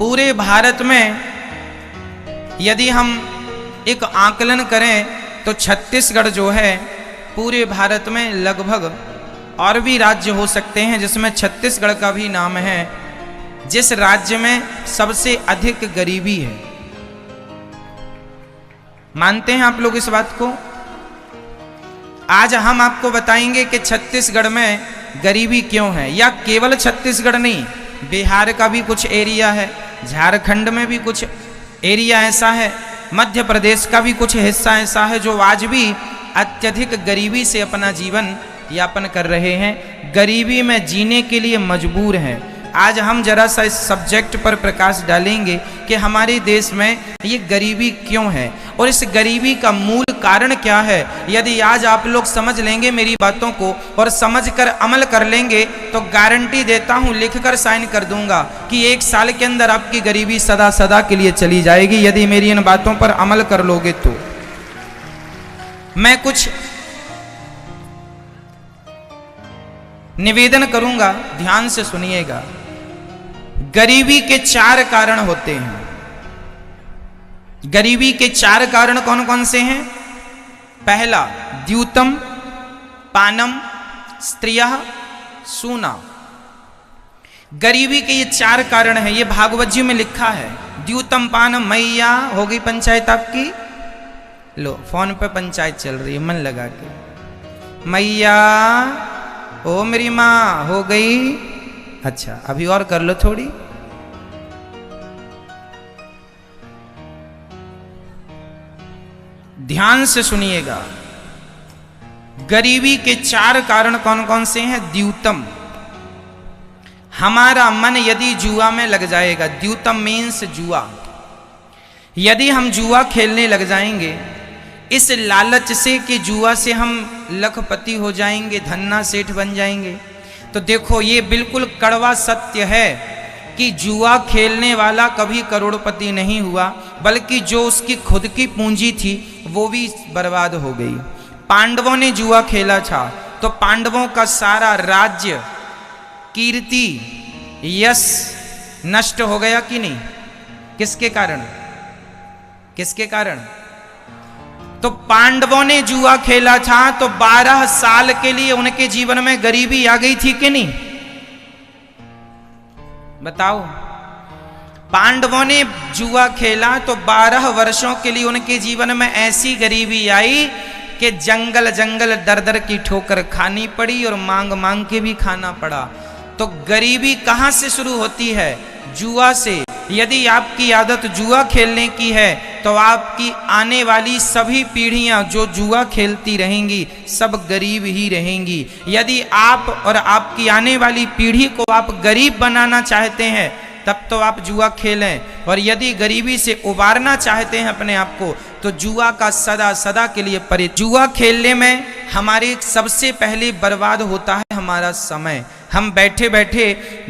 पूरे भारत में यदि हम एक आकलन करें तो छत्तीसगढ़ जो है पूरे भारत में लगभग और भी राज्य हो सकते हैं जिसमें छत्तीसगढ़ का भी नाम है, जिस राज्य में सबसे अधिक गरीबी है। मानते हैं आप लोग इस बात को? आज हम आपको बताएंगे कि छत्तीसगढ़ में गरीबी क्यों है, या केवल छत्तीसगढ़ नहीं, बिहार का भी कुछ एरिया है, झारखंड में भी कुछ एरिया ऐसा है, मध्य प्रदेश का भी कुछ हिस्सा ऐसा है जो आज भी अत्यधिक गरीबी से अपना जीवन यापन कर रहे हैं, गरीबी में जीने के लिए मजबूर हैं। आज हम जरा सा इस सब्जेक्ट पर प्रकाश डालेंगे कि हमारे देश में ये गरीबी क्यों है और इस गरीबी का मूल कारण क्या है। यदि आज आप लोग समझ लेंगे मेरी बातों को और समझकर अमल कर लेंगे तो गारंटी देता हूं, लिखकर साइन कर दूंगा कि 1 साल के अंदर आपकी गरीबी सदा सदा के लिए चली जाएगी, यदि मेरी इन बातों पर अमल कर लोगे तो। मैं कुछ निवेदन करूंगा, ध्यान से सुनिएगा। गरीबी के 4 कारण होते हैं। गरीबी के 4 कारण कौन कौन से हैं? पहला, द्यूतम पानम स्त्रियः सूना। गरीबी के ये 4 कारण हैं, ये भागवत जी में लिखा है। द्यूतम पानम, मैया हो गई पंचायत आपकी, लो फोन पे पंचायत चल रही है, मन लगा के। मैया ओ मेरी माँ हो गई, अच्छा अभी और कर लो थोड़ी। ध्यान से सुनिएगा, गरीबी के 4 कारण कौन कौन से हैं? द्यूतम, हमारा मन यदि जुआ में लग जाएगा, द्यूतम मीन्स जुआ, यदि हम जुआ खेलने लग जाएंगे इस लालच से कि जुआ से हम लखपति हो जाएंगे, धन्ना सेठ बन जाएंगे, तो देखो ये बिल्कुल कड़वा सत्य है कि जुआ खेलने वाला कभी करोड़पति नहीं हुआ, बल्कि जो उसकी खुद की पूंजी थी वो भी बर्बाद हो गई। पांडवों ने जुआ खेला था तो पांडवों का सारा राज्य, कीर्ति, यश नष्ट हो गया कि नहीं? किसके कारण? किसके कारण? तो पांडवों ने जुआ खेला था तो 12 साल के लिए उनके जीवन में गरीबी आ गई थी कि नहीं? बताओ। पांडवों ने जुआ खेला तो 12 वर्षों के लिए उनके जीवन में ऐसी गरीबी आई कि जंगल जंगल दर दर की ठोकर खानी पड़ी और मांग मांग के भी खाना पड़ा। तो गरीबी कहां से शुरू होती है? जुआ से। यदि आपकी आदत जुआ खेलने की है तो आपकी आने वाली सभी पीढ़ियां जो जुआ खेलती रहेंगी सब गरीब ही रहेंगी। यदि आप और आपकी आने वाली पीढ़ी को आप गरीब बनाना चाहते हैं तब तो आप जुआ खेलें, और यदि गरीबी से उबारना चाहते हैं अपने आप को तो जुआ का सदा सदा के लिए परे। जुआ खेलने में हमारे सबसे पहले बर्बाद होता है हमारा समय। हम बैठे बैठे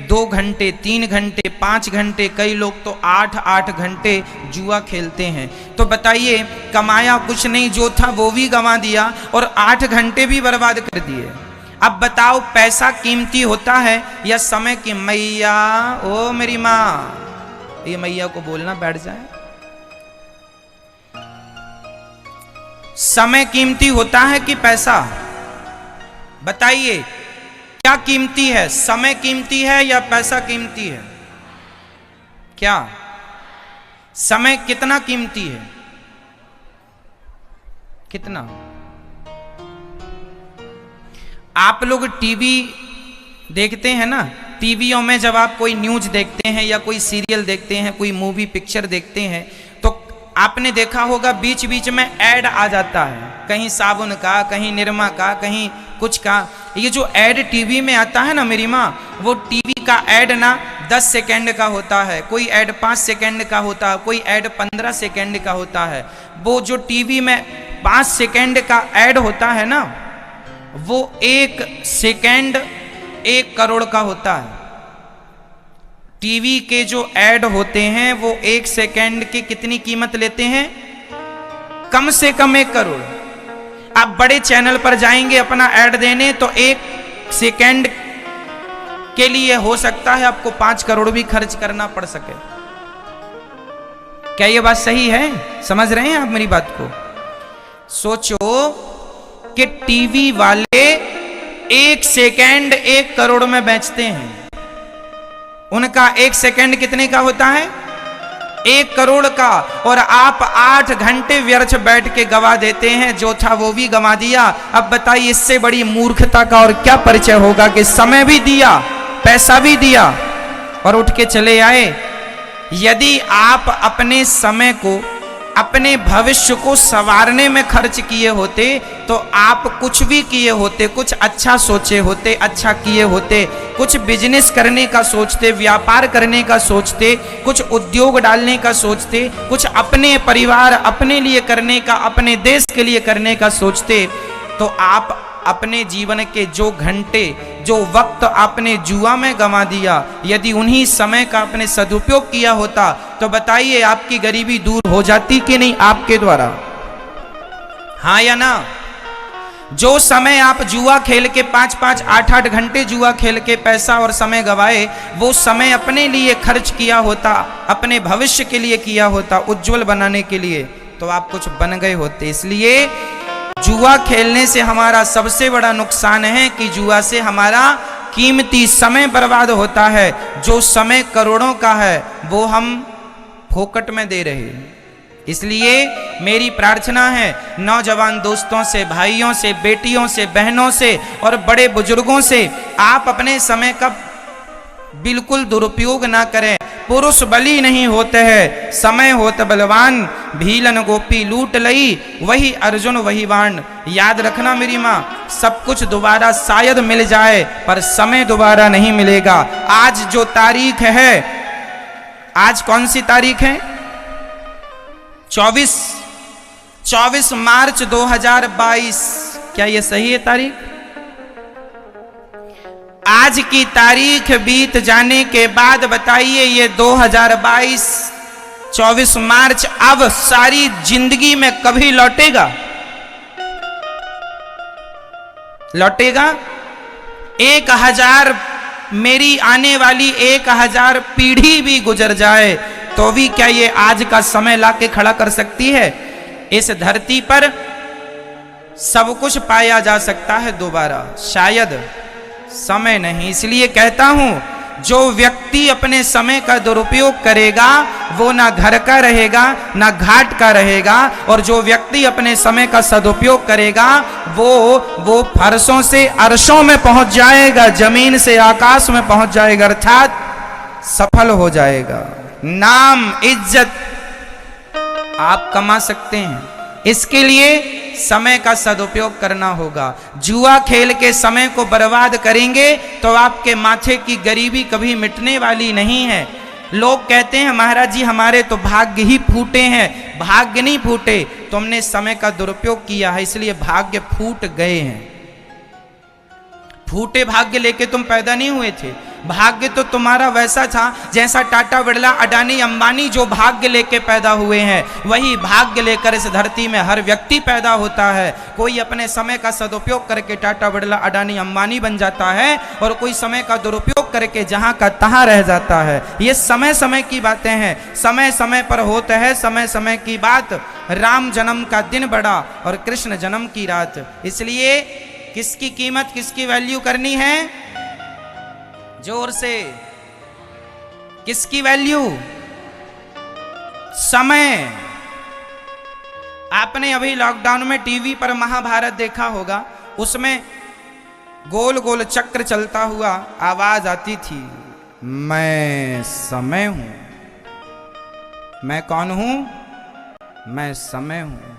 2 घंटे 3 घंटे 5 घंटे, कई लोग तो 8-8 घंटे जुआ खेलते हैं। तो बताइए, कमाया कुछ नहीं, जो था वो भी गंवा दिया और 8 घंटे भी बर्बाद कर दिए। अब बताओ, पैसा कीमती होता है या समय की? मैया ओ मेरी माँ, ये मैया को बोलना बैठ जाए। समय कीमती होता है कि पैसा? बताइए क्या कीमती है? समय कीमती है या पैसा कीमती है? क्या समय कितना कीमती है? कितना? आप लोग टीवी देखते हैं ना, टीवियों में जब आप कोई न्यूज देखते हैं या कोई सीरियल देखते हैं, कोई मूवी पिक्चर देखते हैं तो आपने देखा होगा बीच बीच में ऐड आ जाता है, कहीं साबुन का, कहीं निरमा का, कहीं कुछ का। ये जो ऐड टीवी में आता है ना मेरी माँ, वो टीवी का ऐड ना 10 सेकेंड का होता है, कोई ऐड 5 सेकेंड का होता है, कोई ऐड 15 सेकेंड का होता है। वो जो टीवी में 5 सेकेंड का ऐड होता है ना, वो 1 सेकेंड 1 करोड़ का होता है। टीवी के जो ऐड होते हैं वो 1 सेकेंड की कितनी कीमत लेते हैं? कम से कम 1 करोड़। आप बड़े चैनल पर जाएंगे अपना ऐड देने तो 1 सेकेंड के लिए हो सकता है आपको 5 करोड़ भी खर्च करना पड़ सके। क्या ये बात सही है? समझ रहे हैं आप मेरी बात को? सोचो कि टीवी वाले 1 सेकंड 1 करोड़ में बेचते हैं। उनका 1 सेकंड कितने का होता है? 1 करोड़ का। और आप 8 घंटे व्यर्थ बैठ के गवा देते हैं, जो था वो भी गवा दिया। अब बताइए इससे बड़ी मूर्खता का और क्या परिचय होगा कि समय भी दिया, पैसा भी दिया और उठ के चले आए। यदि आप अपने समय को, अपने भविष्य को संवारने में खर्च किए होते तो आप कुछ भी किए होते, कुछ अच्छा सोचे होते, अच्छा किए होते, कुछ बिजनेस करने का सोचते, व्यापार करने का सोचते, कुछ उद्योग डालने का सोचते, कुछ अपने परिवार, अपने लिए करने का, अपने देश के लिए करने का सोचते, तो आप अपने जीवन के जो घंटे, जो वक्त आपने जुआ में गंवा दिया, यदि उन्हीं समय का आपने सदुपयोग किया होता तो बताइए आपकी गरीबी दूर हो जाती कि नहीं आपके द्वारा? हाँ या ना? जो समय आप जुआ खेल के 5-5, 8-8 घंटे जुआ खेल के पैसा और समय गवाए, वो समय अपने लिए खर्च किया होता, अपने भविष्य के लिए किया होता, उज्जवल बनाने के लिए, तो आप कुछ बन गए होते। इसलिए जुआ खेलने से हमारा सबसे बड़ा नुकसान है कि जुआ से हमारा कीमती समय बर्बाद होता है। जो समय करोड़ों का है वो हम फोकट में दे रहे हैं। इसलिए मेरी प्रार्थना है नौजवान दोस्तों से, भाइयों से, बेटियों से, बहनों से और बड़े बुजुर्गों से, आप अपने समय का बिल्कुल दुरुपयोग ना करें। पुरुष बली नहीं होते हैं, समय होत बलवान, भीलन गोपी लूट लई, वही अर्जुन वही बाण। याद रखना मेरी माँ, सब कुछ दोबारा शायद मिल जाए पर समय दोबारा नहीं मिलेगा। आज जो तारीख है, आज कौन सी तारीख है? 24 मार्च 2022। क्या ये सही है तारीख? आज की तारीख बीत जाने के बाद बताइए ये 2022 24 मार्च अब सारी जिंदगी में कभी लौटेगा? लौटेगा? 1000 मेरी आने वाली 1000 पीढ़ी भी गुजर जाए तो भी क्या ये आज का समय लाके खड़ा कर सकती है? इस धरती पर सब कुछ पाया जा सकता है दोबारा, शायद समय नहीं। इसलिए कहता हूं, जो व्यक्ति अपने समय का दुरुपयोग करेगा वो ना घर का रहेगा ना घाट का रहेगा, और जो व्यक्ति अपने समय का सदुपयोग करेगा वो फर्शों से अर्शों में पहुंच जाएगा, जमीन से आकाश में पहुंच जाएगा, अर्थात सफल हो जाएगा। नाम इज्जत आप कमा सकते हैं, इसके लिए समय का सदुपयोग करना होगा। जुआ खेल के समय को बर्बाद करेंगे तो आपके माथे की गरीबी कभी मिटने वाली नहीं है। लोग कहते हैं महाराज जी हमारे तो भाग्य ही फूटे हैं। भाग्य नहीं फूटे, तुमने समय का दुरुपयोग किया है इसलिए भाग्य फूट गए हैं। फूटे भाग्य लेके तुम पैदा नहीं हुए थे। भाग्य तो तुम्हारा वैसा था जैसा टाटा, बिरला, अडानी, अंबानी जो भाग्य लेके पैदा हुए हैं, वही भाग्य लेकर इस धरती में हर व्यक्ति पैदा होता है। कोई अपने समय का सदुपयोग करके टाटा, बिरला, अडानी, अंबानी बन जाता है और कोई समय का दुरुपयोग करके जहां का तहां रह जाता है। ये समय समय की बातें हैं, समय समय पर होता है समय समय की बात। राम जन्म का दिन बड़ा और कृष्ण जन्म की रात। इसलिए किसकी कीमत, किसकी वैल्यू करनी है? जोर से, किसकी वैल्यू? समय। आपने अभी लॉकडाउन में टीवी पर महाभारत देखा होगा, उसमें गोल गोल चक्र चलता हुआ आवाज आती थी, मैं समय हूं। मैं कौन हूं? मैं समय हूं।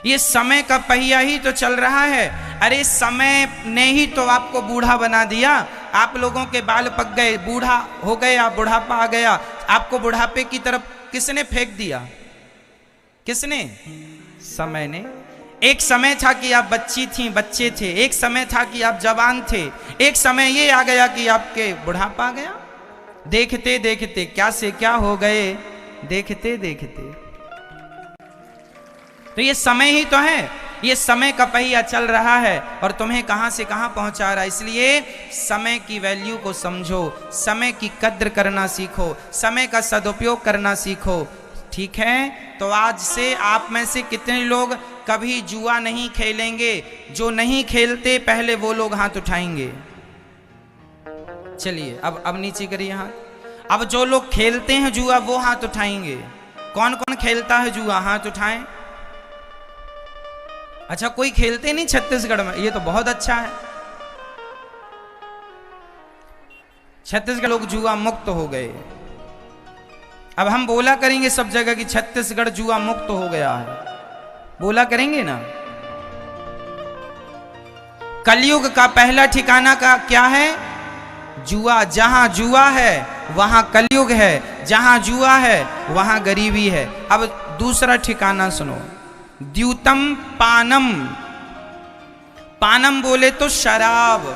ये समय का पहिया ही तो चल रहा है। अरे समय ने ही तो आपको बूढ़ा बना दिया। आप लोगों के बाल पक गए, बूढ़ा हो गए, आप बुढ़ापा आ गया। आपको बुढ़ापे की तरफ किसने फेंक दिया? किसने? समय ने। एक समय था कि आप बच्ची थी, बच्चे थे। एक समय था कि आप जवान थे। एक समय ये आ गया कि आपके बुढ़ापा आ गया। देखते देखते क्या से क्या हो गए, देखते देखते। तो ये समय ही तो है, ये समय का पहिया चल रहा है और तुम्हें कहां से कहां पहुंचा रहा है। इसलिए समय की वैल्यू को समझो, समय की कद्र करना सीखो, समय का सदुपयोग करना सीखो। ठीक है, तो आज से आप में से कितने लोग कभी जुआ नहीं खेलेंगे? जो नहीं खेलते पहले वो लोग हाथ उठाएंगे। चलिए अब नीचे करिए हाथ। अब जो लोग खेलते हैं जुआ वो हाथ उठाएंगे। कौन कौन खेलता है जुआ? हाथ उठाएं। अच्छा, कोई खेलते नहीं छत्तीसगढ़ में? ये तो बहुत अच्छा है। छत्तीसगढ़ लोग जुआ मुक्त हो गए। अब हम बोला करेंगे सब जगह कि छत्तीसगढ़ जुआ मुक्त हो गया है, बोला करेंगे ना। कलयुग का पहला ठिकाना का क्या है? जुआ। जहां जुआ है वहां कलयुग है, जहां जुआ है वहां गरीबी है। अब दूसरा ठिकाना सुनो, द्यूतम पानम। पानम बोले तो शराब।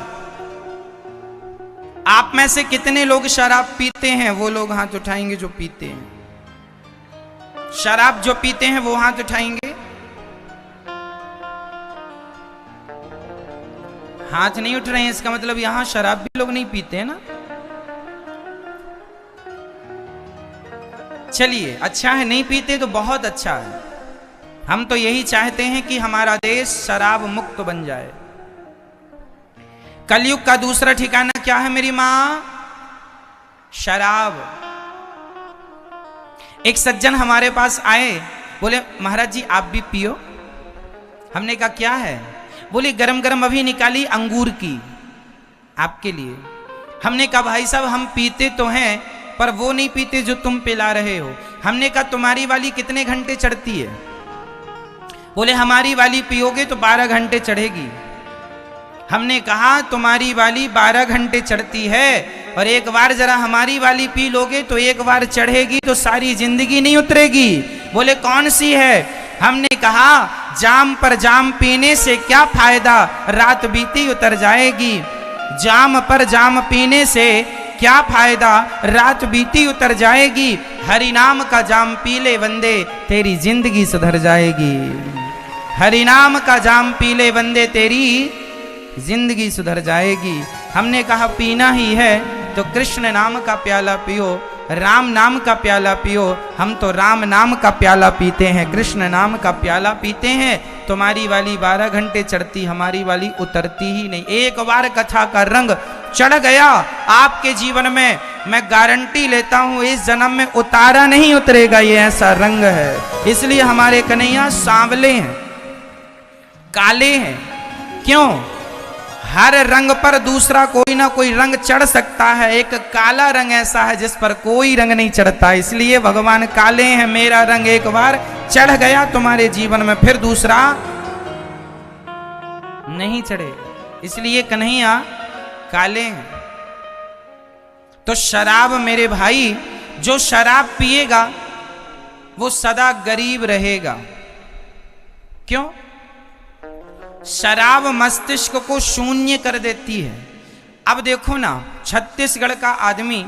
आप में से कितने लोग शराब पीते हैं? वो लोग हाथ उठाएंगे जो पीते हैं। शराब जो पीते हैं वो हाथ उठाएंगे। हाथ नहीं उठ रहे हैं, इसका मतलब यहां शराब भी लोग नहीं पीते हैं ना। चलिए, अच्छा है, नहीं पीते तो बहुत अच्छा है। हम तो यही चाहते हैं कि हमारा देश शराब मुक्त बन जाए। कलयुग का दूसरा ठिकाना क्या है मेरी मां? शराब। एक सज्जन हमारे पास आए, बोले महाराज जी आप भी पियो। हमने कहा क्या है? बोले गरम गरम अभी निकाली अंगूर की आपके लिए। हमने कहा भाई साहब हम पीते तो हैं पर वो नहीं पीते जो तुम पिला रहे हो। हमने कहा तुम्हारी वाली कितने घंटे चढ़ती है? बोले हमारी वाली पियोगे तो 12 घंटे चढ़ेगी। हमने कहा तुम्हारी वाली 12 घंटे चढ़ती है और एक बार जरा हमारी वाली पी लोगे तो एक बार चढ़ेगी तो सारी जिंदगी नहीं उतरेगी। बोले कौन सी है? हमने कहा जाम पर जाम पीने से क्या फायदा, रात बीती उतर जाएगी। जाम पर जाम पीने से क्या फायदा, रात बीती उतर जाएगी। हरि नाम का जाम पी ले बंदे तेरी जिंदगी सुधर जाएगी। हरि नाम का जाम पी ले बंदे तेरी जिंदगी सुधर जाएगी। हमने कहा पीना ही है तो कृष्ण नाम का प्याला पियो, राम नाम का प्याला पियो। हम तो राम नाम का प्याला पीते हैं, कृष्ण नाम का प्याला पीते हैं। तुम्हारी वाली 12 घंटे चढ़ती, हमारी वाली उतरती ही नहीं। एक बार कथा का रंग चढ़ गया आपके जीवन में, मैं गारंटी लेता हूं इस जन्म में उतारा नहीं उतरेगा। ये ऐसा रंग है। इसलिए हमारे कन्हैया सांवले हैं, काले हैं। क्यों? हर रंग पर दूसरा कोई ना कोई रंग चढ़ सकता है, एक काला रंग ऐसा है जिस पर कोई रंग नहीं चढ़ता। इसलिए भगवान काले हैं। मेरा रंग एक बार चढ़ गया तुम्हारे जीवन में फिर दूसरा नहीं चढ़े, इसलिए कन्हैया काले हैं। तो शराब मेरे भाई, जो शराब पिएगा वो सदा गरीब रहेगा। क्यों? शराब मस्तिष्क को शून्य कर देती है। अब देखो ना, छत्तीसगढ़ का आदमी,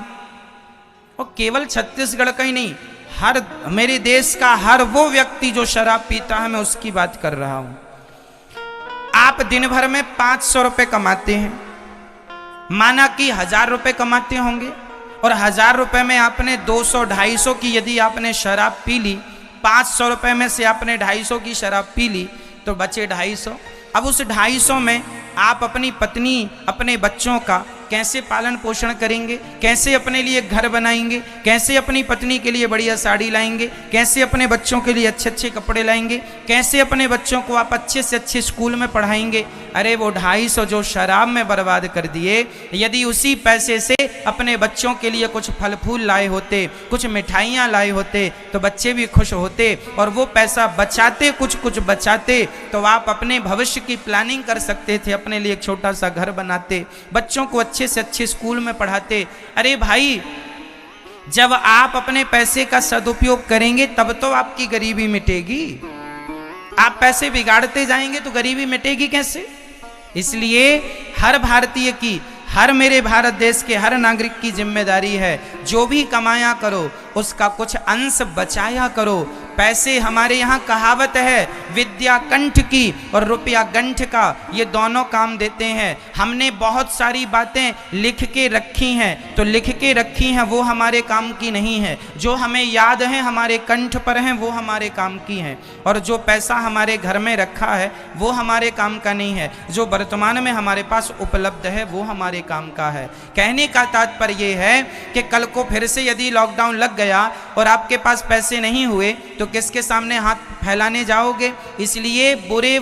और केवल छत्तीसगढ़ का ही नहीं, हर मेरे देश का हर वो व्यक्ति जो शराब पीता है, मैं उसकी बात कर रहा हूं। आप दिन भर में 500 रुपए कमाते हैं, माना कि 1000 रुपए कमाते होंगे, और 1000 रुपए में आपने 200-250 की यदि आपने शराब पी ली, 500 रुपए में से आपने 250 की शराब पी ली तो बचे 250। अब उस 250 में आप अपनी पत्नी, अपने बच्चों का कैसे पालन पोषण करेंगे? कैसे अपने लिए घर बनाएंगे? कैसे अपनी पत्नी के लिए बढ़िया साड़ी लाएंगे? कैसे अपने बच्चों के लिए अच्छे अच्छे कपड़े लाएंगे? कैसे अपने बच्चों को आप अच्छे से अच्छे स्कूल में पढ़ाएंगे? अरे वो 250 जो शराब में बर्बाद कर दिए, यदि उसी पैसे से अपने बच्चों के लिए कुछ फल फूल लाए होते, कुछ मिठाइयाँ लाए होते तो बच्चे भी खुश होते, और वो पैसा बचाते, कुछ कुछ बचाते तो आप अपने भविष्य की प्लानिंग कर सकते थे, अपने लिए एक छोटा सा घर बनाते, बच्चों को अच्छे से अच्छे स्कूल में पढ़ाते। अरे भाई, जब आप अपने पैसे का सदुपयोग करेंगे तब तो आपकी गरीबी मिटेगी। आप पैसे बिगाड़ते जाएंगे तो गरीबी मिटेगी कैसे? इसलिए हर भारतीय की, हर मेरे भारत देश के हर नागरिक की जिम्मेदारी है, जो भी कमाया करो उसका कुछ अंश बचाया करो। पैसे, हमारे यहाँ कहावत है, विद्या कंठ की और रुपया गंठ का, ये दोनों काम देते हैं। हमने बहुत सारी बातें लिख के रखी हैं, तो लिख के रखी हैं वो हमारे काम की नहीं है। जो हमें याद है, हमारे कंठ पर हैं, वो हमारे काम की हैं। और जो पैसा हमारे घर में रखा है वो हमारे काम का नहीं है। जो वर्तमान में हमारे पास उपलब्ध है वो हमारे काम का है। कहने का तात्पर्य ये है कि कल को फिर से यदि लॉकडाउन लग गया और आपके पास पैसे नहीं हुए तो किसके सामने हाथ फैलाने जाओगे? इसलिए बुरा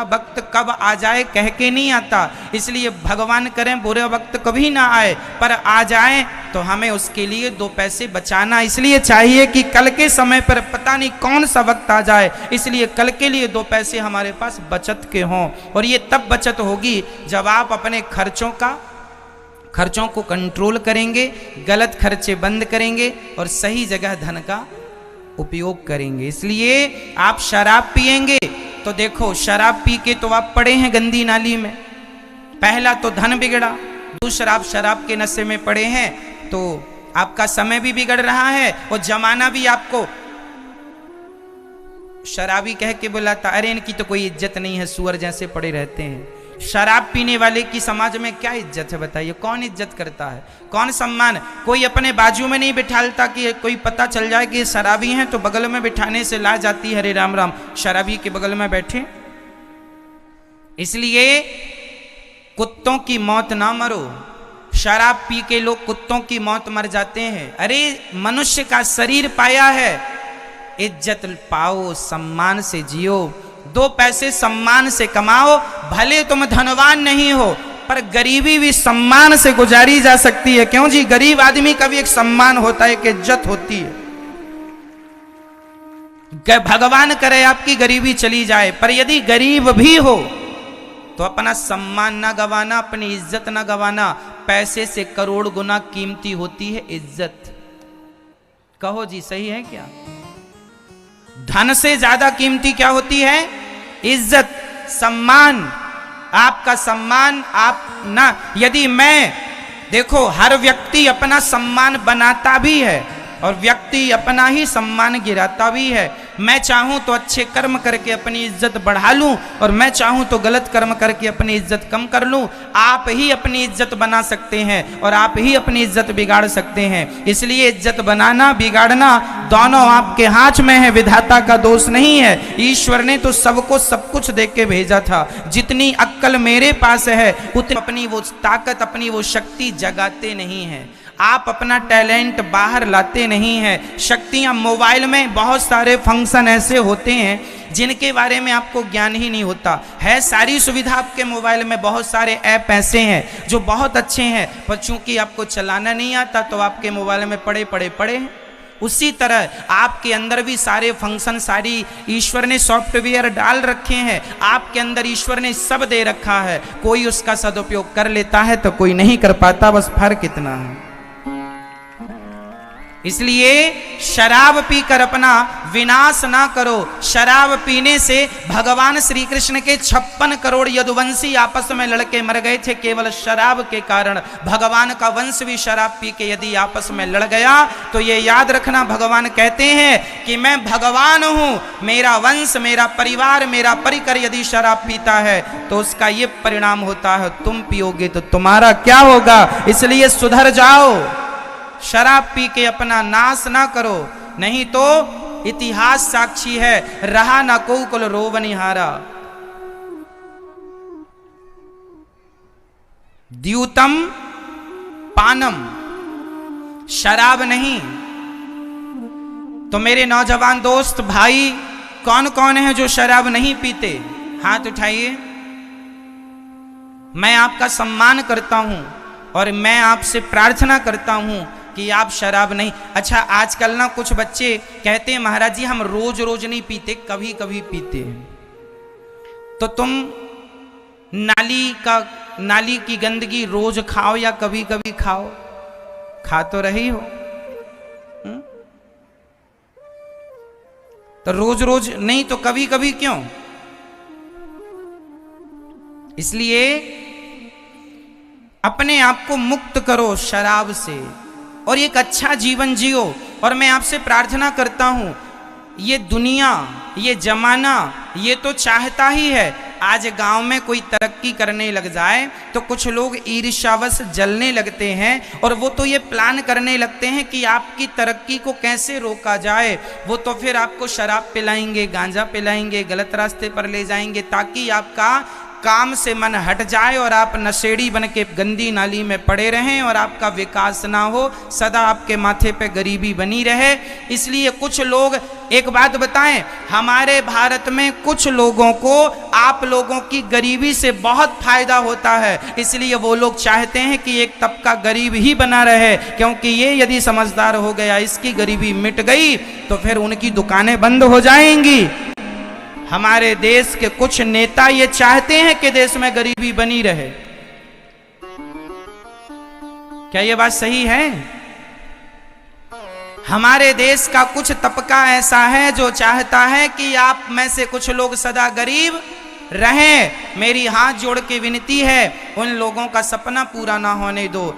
वक्त कब आ जाए कह के नहीं आता। इसलिए भगवान करें बुरा वक्त कभी ना आए, पर आ जाए तो हमें उसके लिए दो पैसे बचाना इसलिए चाहिए कि कल के समय पर पता नहीं कौन सा वक्त आ जाए, इसलिए कल के लिए दो पैसे हमारे पास बचत के हों। और ये तब बचत होगी जब आप अपने खर्चों को कंट्रोल करेंगे, गलत खर्चे बंद करेंगे और सही जगह धन का उपयोग करेंगे। इसलिए आप शराब पिएंगे तो देखो, शराब पी के तो आप पड़े हैं गंदी नाली में। पहला तो धन बिगड़ा, दूसरा आप शराब के नशे में पड़े हैं तो आपका समय भी बिगड़ रहा है और जमाना भी आपको शराबी कह के बुलाता, अरे इनकी तो कोई इज्जत नहीं है, सुअर जैसे पड़े रहते हैं। शराब पीने वाले की समाज में क्या इज्जत है बताइए? कौन इज्जत करता है, कौन सम्मान? कोई अपने बाजू में नहीं बिठालता कि कोई पता चल जाए कि शराबी हैं तो बगल में बिठाने से ला जाती है, अरे राम राम शराबी के बगल में बैठे। इसलिए कुत्तों की मौत ना मरो। शराब पी के लोग कुत्तों की मौत मर जाते हैं। अरे मनुष्य का शरीर पाया है, इज्जत पाओ, सम्मान से जियो, दो पैसे सम्मान से कमाओ। भले तुम धनवान नहीं हो पर गरीबी भी सम्मान से गुजारी जा सकती है। क्यों जी? गरीब आदमी का भी एक सम्मान होता है, एक इज्जत होती है। भगवान करे आपकी गरीबी चली जाए, पर यदि गरीब भी हो तो अपना सम्मान ना गवाना, अपनी इज्जत ना गवाना। पैसे से करोड़ गुना कीमती होती है इज्जत। कहो जी, सही है क्या? धन से ज्यादा कीमती क्या होती है? इज्जत, सम्मान। आपका सम्मान आप ना, यदि मैं देखो, हर व्यक्ति अपना सम्मान बनाता भी है और व्यक्ति अपना ही सम्मान गिराता भी है। मैं चाहूं तो अच्छे कर्म करके अपनी इज्जत बढ़ा लूं और मैं चाहूं तो गलत कर्म करके अपनी इज्जत कम कर लूं। आप ही अपनी इज्जत बना सकते हैं और आप ही अपनी इज्जत बिगाड़ सकते हैं। इसलिए इज्जत बनाना बिगाड़ना दोनों आपके हाथ में है, विधाता का दोष नहीं है। ईश्वर ने तो सबको सब कुछ देख के भेजा था। जितनी अक्ल मेरे पास है उतनी अपनी वो ताकत, अपनी वो शक्ति जगाते नहीं है। आप अपना टैलेंट बाहर लाते नहीं हैं। शक्तियां, मोबाइल में बहुत सारे फंक्शन ऐसे होते हैं जिनके बारे में आपको ज्ञान ही नहीं होता है। सारी सुविधा आपके मोबाइल में, बहुत सारे ऐप ऐसे हैं जो बहुत अच्छे हैं, पर चूंकि आपको चलाना नहीं आता तो आपके मोबाइल में पड़े हैं। उसी तरह आपके अंदर भी सारे फंक्शन, सारी ईश्वर ने सॉफ्टवेयर डाल रखे हैं। आपके अंदर ईश्वर ने सब दे रखा है। कोई उसका सदुपयोग कर लेता है तो कोई नहीं कर पाता, बस फर्क इतना है। इसलिए शराब पीकर अपना विनाश ना करो। शराब पीने से भगवान श्री कृष्ण के 56 करोड़ यदुवंशी आपस में लड़के मर गए थे केवल शराब के कारण। भगवान का वंश भी शराब पी के यदि आपस में लड़ गया तो ये याद रखना, भगवान कहते हैं कि मैं भगवान हूं, मेरा वंश, मेरा परिवार, मेरा परिकर यदि शराब पीता है तो उसका ये परिणाम होता है, तुम पियोगे तो तुम्हारा क्या होगा। इसलिए सुधर जाओ, शराब पी के अपना नाश ना करो, नहीं तो इतिहास साक्षी है, रहा ना को कुल रोवनिहारा। द्यूतम पानम, शराब नहीं। तो मेरे नौजवान दोस्त भाई, कौन कौन है जो शराब नहीं पीते? हाथ उठाइए। मैं आपका सम्मान करता हूं और मैं आपसे प्रार्थना करता हूं कि आप शराब नहीं। अच्छा, आजकल ना कुछ बच्चे कहते हैं महाराज जी हम रोज रोज नहीं पीते, कभी कभी पीते हैं। तो तुम नाली की गंदगी रोज खाओ या कभी कभी खाओ? खा तो रही हो। तो रोज रोज नहीं तो कभी कभी क्यों? इसलिए अपने आप को मुक्त करो शराब से। और एक अच्छा जीवन जियो। और मैं आपसे प्रार्थना करता हूं, ये दुनिया, ये जमाना, ये तो चाहता ही है आज गांव में कोई तरक्की करने लग जाए तो कुछ लोग ईर्ष्यावश जलने लगते हैं और वो तो ये प्लान करने लगते हैं कि आपकी तरक्की को कैसे रोका जाए। वो तो फिर आपको शराब पिलाएंगे, गांजा पिलाएंगे, गलत रास्ते पर ले जाएंगे ताकि आपका काम से मन हट जाए और आप नशेड़ी बन के गंदी नाली में पड़े रहें और आपका विकास ना हो, सदा आपके माथे पे गरीबी बनी रहे। इसलिए कुछ लोग, एक बात बताएं, हमारे भारत में कुछ लोगों को आप लोगों की गरीबी से बहुत फायदा होता है, इसलिए वो लोग चाहते हैं कि एक तबका गरीब ही बना रहे, क्योंकि ये यदि समझदार हो गया, इसकी गरीबी मिट गई तो फिर उनकी दुकानें बंद हो जाएंगी। हमारे देश के कुछ नेता ये चाहते हैं कि देश में गरीबी बनी रहे। क्या ये बात सही है? हमारे देश का कुछ तबका ऐसा है जो चाहता है कि आप में से कुछ लोग सदा गरीब रहें। मेरी हाथ जोड़ के विनती है, उन लोगों का सपना पूरा ना होने दो।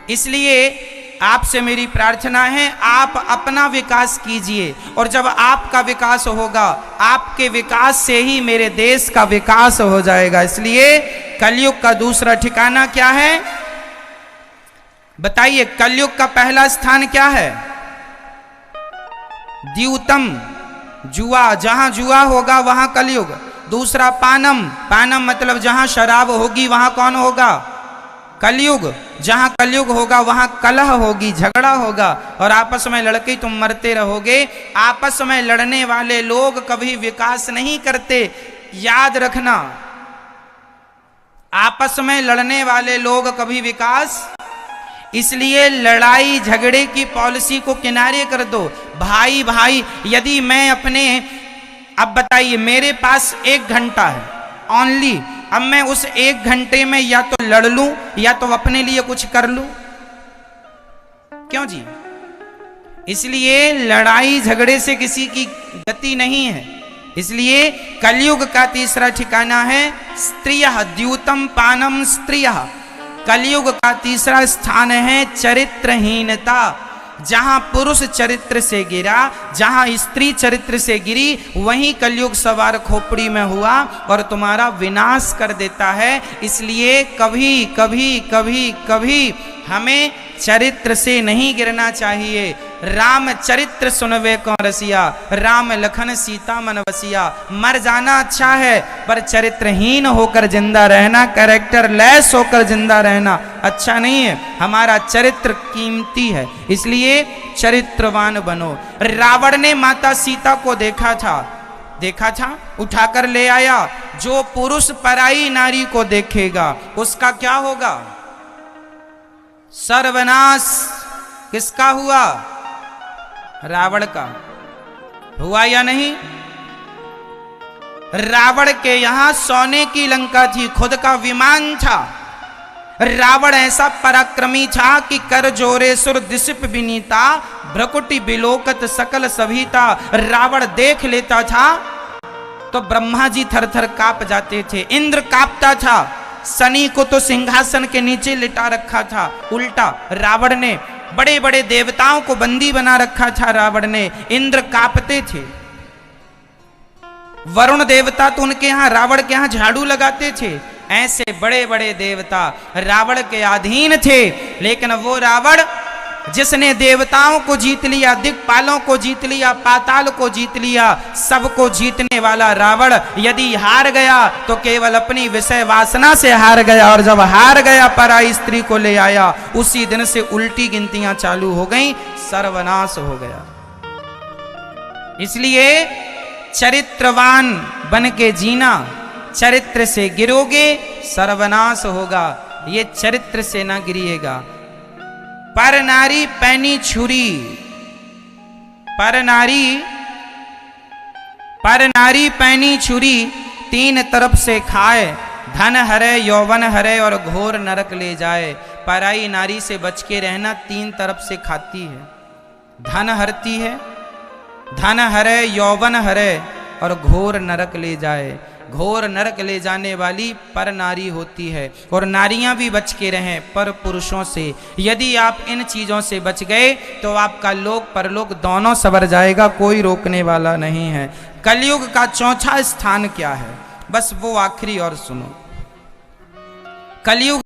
इसलिए आपसे मेरी प्रार्थना है, आप अपना विकास कीजिए और जब आपका विकास होगा, आपके विकास से ही मेरे देश का विकास हो जाएगा। इसलिए कलयुग का दूसरा ठिकाना क्या है बताइए? कलयुग का पहला स्थान क्या है? द्यूतम, जुआ, जहां जुआ होगा वहां कलयुग। दूसरा पानम, पानम मतलब जहां शराब होगी वहां कौन होगा? कलयुग। जहां कलयुग होगा वहां कलह होगी, झगड़ा होगा और आपस में लड़के तुम मरते रहोगे। आपस में लड़ने वाले लोग कभी विकास नहीं करते, याद रखना। आपस में लड़ने वाले लोग कभी विकास, इसलिए लड़ाई झगड़े की पॉलिसी को किनारे कर दो। भाई भाई, यदि मैं अपने, अब बताइए, मेरे पास 1 घंटा है ओनली, अब मैं उस 1 घंटे में या तो लड़ लूं या तो अपने लिए कुछ कर लूं, क्यों जी? इसलिए लड़ाई झगड़े से किसी की गति नहीं है। इसलिए कलयुग का तीसरा ठिकाना है स्त्रियः, द्यूतम पानम स्त्रियः। कलयुग का तीसरा स्थान है चरित्रहीनता। जहां पुरुष चरित्र से गिरा, जहां स्त्री चरित्र से गिरी, वहीं कलयुग सवार खोपड़ी में हुआ और तुम्हारा विनाश कर देता है। इसलिए कभी कभी कभी कभी हमें चरित्र से नहीं गिरना चाहिए। राम चरित्र सुनवे को रसिया, राम लखन सीता मन बसिया। मर जाना अच्छा है पर चरित्रहीन होकर जिंदा रहना, कैरेक्टर लेस होकर जिंदा रहना अच्छा नहीं है। हमारा चरित्र कीमती है, इसलिए चरित्रवान बनो। रावण ने माता सीता को देखा था, उठाकर ले आया। जो पुरुष पराई नारी को देखेगा उसका क्या होगा? सर्वनाश। किसका हुआ? रावण का हुआ या नहीं? रावण के यहां सोने की लंका थी, खुद का विमान था। रावण ऐसा पराक्रमी था कि कर जोरे सुर दिसिप विनीता, भ्रकुटी बिलोकत सकल सभीता। रावण देख लेता था तो ब्रह्मा जी थर-थर कांप जाते थे, इंद्र कांपता था। शनि को तो सिंहासन के नीचे लिटा रखा था, उल्टा रावण ने बड़े बड़े देवताओं को बंदी बना रखा था। रावण ने, इंद्र कांपते थे। वरुण देवता तो उनके यहां, रावण के यहां झाड़ू लगाते थे। ऐसे बड़े बड़े देवता रावण के अधीन थे। लेकिन वो रावण जिसने देवताओं को जीत लिया, दिक्पालों को जीत लिया, पाताल को जीत लिया, सबको जीतने वाला रावण यदि हार गया तो केवल अपनी विषय वासना से हार गया। और जब हार गया पराई स्त्री को ले आया, उसी दिन से उल्टी गिनतियां चालू हो गईं, सर्वनाश हो गया। इसलिए चरित्रवान बन के जीना, चरित्र से गिरोगे सर्वनाश होगा। ये चरित्र से ना गिरिएगा। पर नारी पैनी छुरी, पर नारी पैनी छुरी, 3 तरफ से खाए, धन हरे यौवन हरे और घोर नरक ले जाए। पराई नारी से बच के रहना, 3 तरफ से खाती है, धन हरती है, धन हरे यौवन हरे और घोर नरक ले जाए। घोर नरक ले जाने वाली पर नारी होती है। और नारियां भी बच के रहें पर पुरुषों से। यदि आप इन चीज़ों से बच गए तो आपका लोक परलोक दोनों सवर जाएगा, कोई रोकने वाला नहीं है। कलयुग का चौथा स्थान क्या है, बस वो आखिरी और सुनो। कलयुग